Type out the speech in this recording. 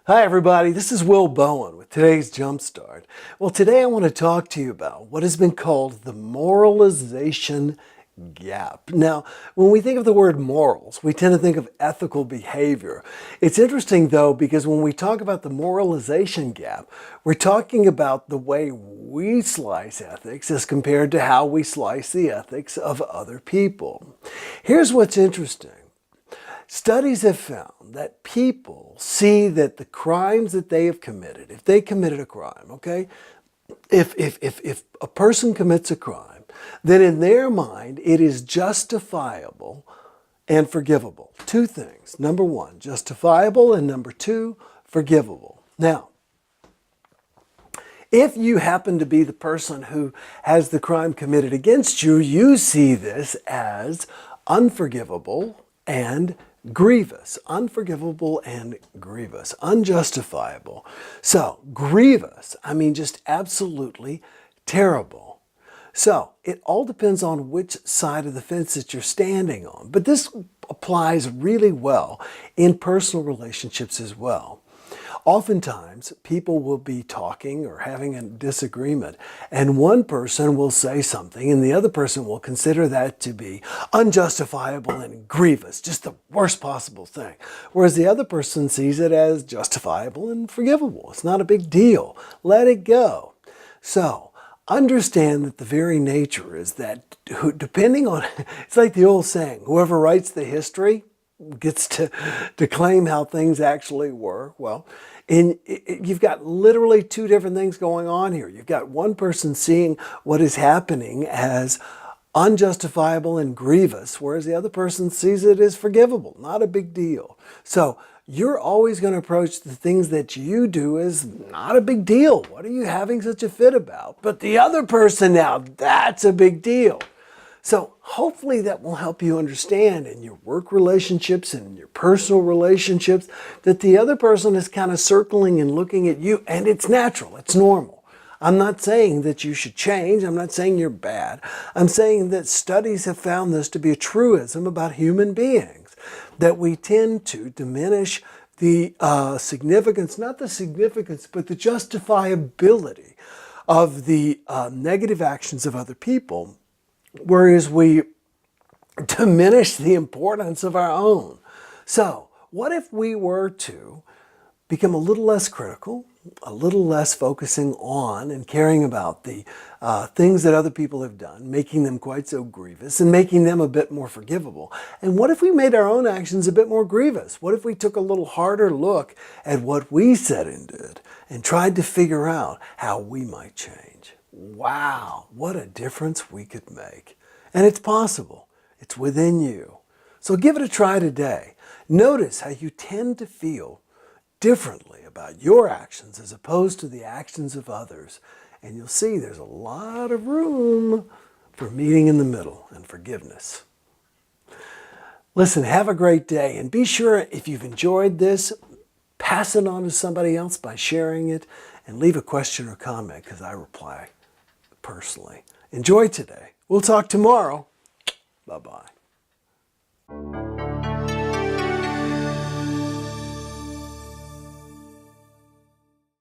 Hi everybody, this is Will Bowen with today's JumpStart. Well, today I want to talk to you about what has been called the moralization gap. Now, when we think of the word morals, we tend to think of ethical behavior. It's interesting though, because when we talk about the moralization gap, we're talking about the way we slice ethics as compared to how we slice the ethics of other people. Here's what's interesting. Studies have found that people see that the crimes that they have committed, if they committed a crime, okay, if a person commits a crime, then in their mind it is justifiable and forgivable. Two things. Number one, justifiable, and number two, forgivable. Now, if you happen to be the person who has the crime committed against you, you see this as unforgivable and grievous. Unforgivable and grievous. Unjustifiable. So, grievous, I mean just absolutely terrible. So, it all depends on which side of the fence that you're standing on. But this applies really well in personal relationships as well. Oftentimes, people will be talking or having a disagreement, and one person will say something, and the other person will consider that to be unjustifiable and grievous, just the worst possible thing. Whereas the other person sees it as justifiable and forgivable. It's not a big deal. Let it go. So, understand that the very nature is that, depending on, it's like the old saying, whoever writes the history gets to claim how things actually were. Well, you've got literally two different things going on here. You've got one person seeing what is happening as unjustifiable and grievous, whereas the other person sees it as forgivable, not a big deal. So you're always going to approach the things that you do as not a big deal. What are you having such a fit about? But the other person now, that's a big deal. So hopefully that will help you understand in your work relationships and in your personal relationships that the other person is kind of circling and looking at you, and it's natural, it's normal. I'm not saying that you should change. I'm not saying you're bad. I'm saying that studies have found this to be a truism about human beings, that we tend to diminish the significance, not the significance, but the justifiability of the negative actions of other people, whereas we diminish the importance of our own. So, what if we were to become a little less critical, a little less focusing on and caring about the things that other people have done, making them quite so grievous and making them a bit more forgivable? And what if we made our own actions a bit more grievous? What if we took a little harder look at what we said and did and tried to figure out how we might change? Wow, what a difference we could make. And it's possible. It's within you. So give it a try today. Notice how you tend to feel differently about your actions as opposed to the actions of others. And you'll see there's a lot of room for meeting in the middle and forgiveness. Listen, have a great day. And be sure, if you've enjoyed this, pass it on to somebody else by sharing it, and leave a question or comment because I reply personally. Enjoy today. We'll talk tomorrow. Bye-bye.